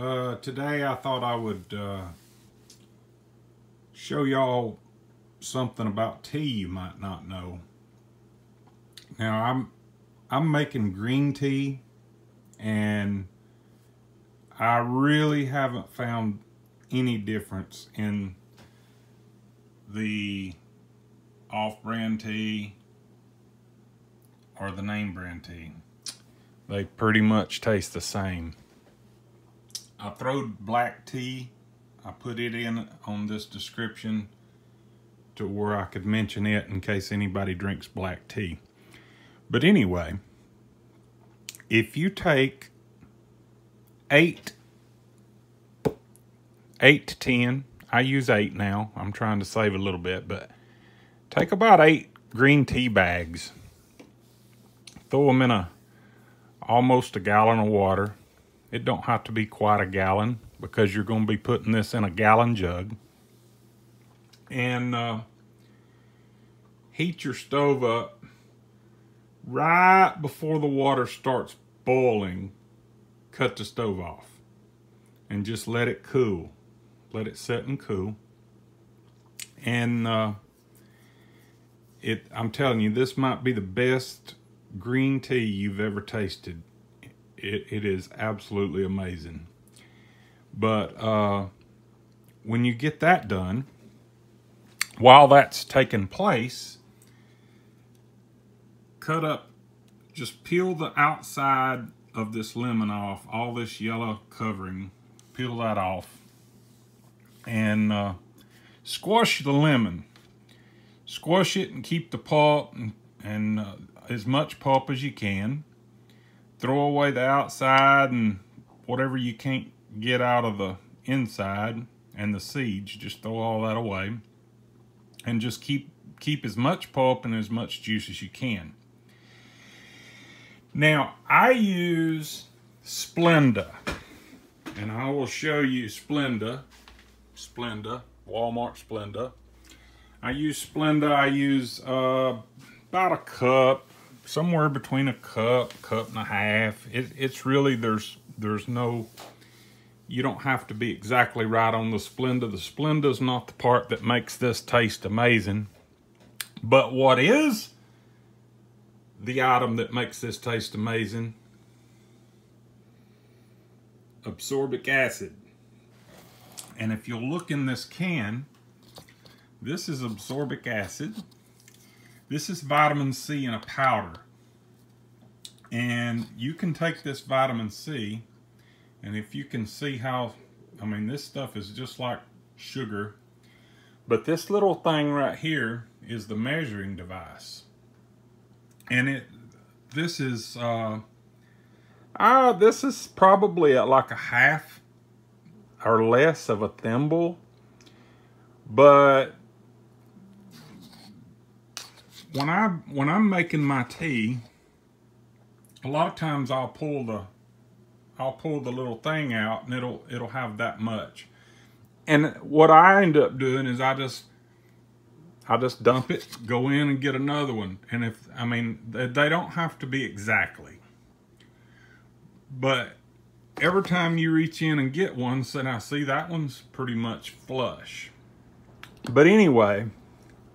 Today I thought I would show y'all something about tea you might not know. Now I'm making green tea, and I really haven't found any difference in the off-brand tea or the name brand tea. They pretty much taste the same. I throwed black tea. I put it in on this description to where I could mention it in case anybody drinks black tea. But anyway, if you take 8 to 10, I use 8 now. I'm trying to save a little bit, but take about 8 green tea bags. Throw them in almost a gallon of water. It don't have to be quite a gallon because you're going to be putting this in a gallon jug. And heat your stove up right before the water starts boiling. Cut the stove off and just let it cool. Let it set and cool. And I'm telling you, this might be the best green tea you've ever tasted. It is absolutely amazing. But when you get that done, while that's taking place, cut up, just peel the outside of this lemon off, all this yellow covering, peel that off, and squash the lemon. Squash it and keep the pulp and as much pulp as you can. Throw away the outside and whatever you can't get out of the inside and the seeds. Just throw all that away. And just keep as much pulp and as much juice as you can. Now, I use Splenda. And I will show you Splenda, Walmart Splenda. I use Splenda. I use about a cup. Somewhere between a cup and a half. It's really, there's no, you don't have to be exactly right on the Splenda. The Splenda is not the part that makes this taste amazing. But what is the item that makes this taste amazing? Absorbic acid. And if you'll look in this can, this is absorbic acid. This is vitamin C in a powder. And you can take this vitamin C, and if you can see how, I mean, this stuff is just like sugar. But this little thing right here is the measuring device. And this is probably at like a half or less of a thimble. But when I'm making my tea, a lot of times I'll pull the little thing out and it'll have that much. And what I end up doing is I just dump it, go in and get another one. And they don't have to be exactly. But every time you reach in and get one, so now see, that one's pretty much flush. But anyway,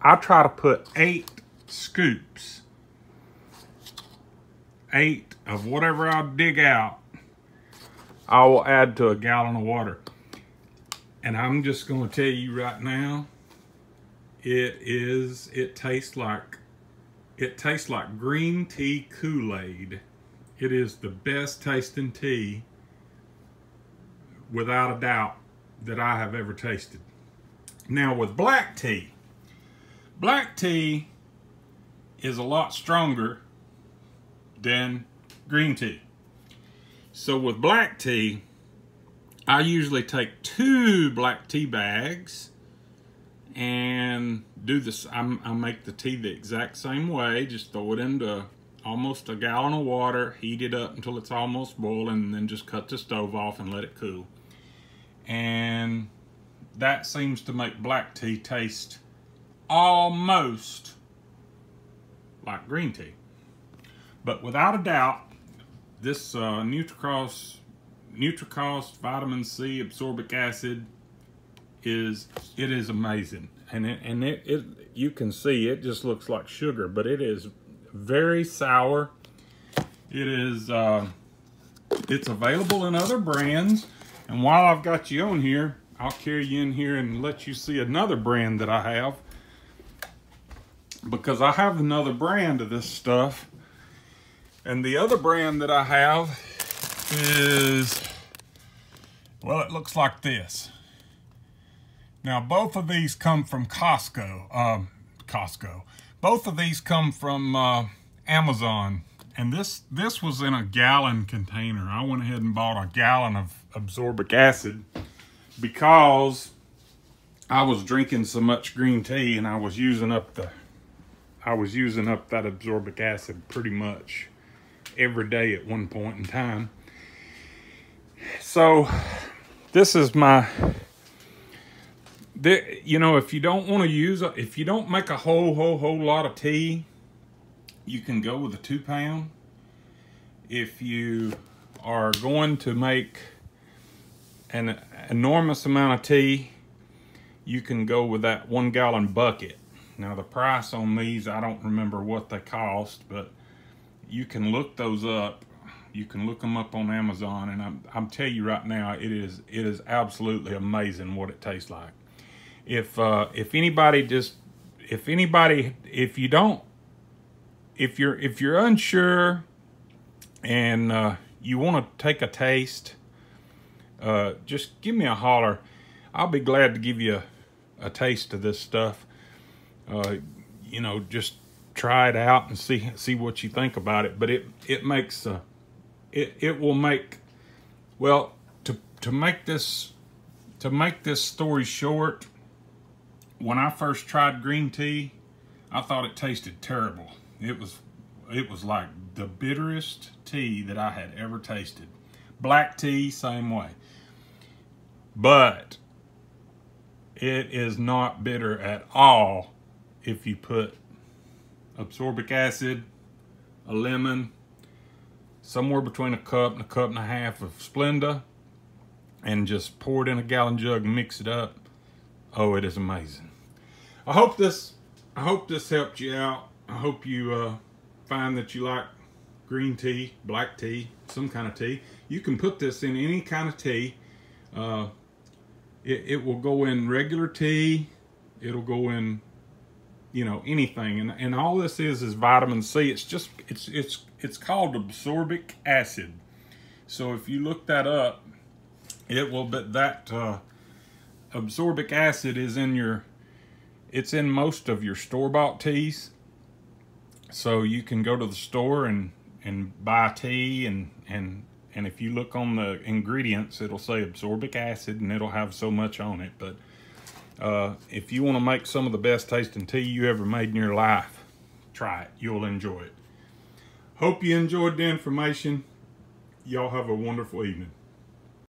I try to put 8 scoops, 8 of whatever I dig out, I will add to a gallon of water. And I'm just going to tell you right now, it tastes like green tea Kool-Aid. It is the best tasting tea, without a doubt, that I have ever tasted. Now with black tea is a lot stronger than green tea. So with black tea, I usually take 2 black tea bags and do this. I make the tea the exact same way. Just throw it into almost a gallon of water, heat it up until it's almost boiling, and then just cut the stove off and let it cool. And that seems to make black tea taste almost like green tea. But without a doubt, this NutriCross Nutricost vitamin C absorbic acid is amazing, and you can see it just looks like sugar, but it is very sour. It is it's available in other brands, and while I've got you on here, I'll carry you in here and let you see another brand that I have, because I have another brand of this stuff. And the other brand that I have is, well, it looks like this. Now, both of these come from Costco. Both of these come from Amazon. And this was in a gallon container. I went ahead and bought a gallon of absorbic acid because I was drinking so much green tea and I was using up that absorbic acid pretty much every day at one point in time. So this is my, you know, if you don't want to use, if you don't make a whole lot of tea, you can go with a 2 pound. If you are going to make an enormous amount of tea, you can go with that 1 gallon bucket. Now the price on these, I don't remember what they cost, but you can look those up. You can look them up on Amazon, and I'm telling you right now, it is absolutely amazing what it tastes like. If you're unsure and you want to take a taste, just give me a holler. I'll be glad to give you a taste of this stuff. You know, just try it out and see what you think about it. But it makes it will make, well, to make this story short, when I first tried green tea, I thought it tasted terrible. It was like the bitterest tea that I had ever tasted. Black tea, same way. But it is not bitter at all if you put absorbic acid, a lemon, somewhere between a cup and a half of Splenda, and just pour it in a gallon jug and mix it up. Oh, it is amazing. I hope this helped you out. I hope you find that you like green tea, black tea, some kind of tea. You can put this in any kind of tea. It will go in regular tea. It'll go in, you know, anything. And all this is vitamin C. It's called absorbic acid. So if you look that up, it will. But that absorbic acid is it's in most of your store-bought teas. So you can go to the store and buy tea, and if you look on the ingredients, it'll say absorbic acid and it'll have so much on it. But if you want to make some of the best tasting tea you ever made in your life, try it. You'll enjoy it. Hope you enjoyed the information. Y'all have a wonderful evening.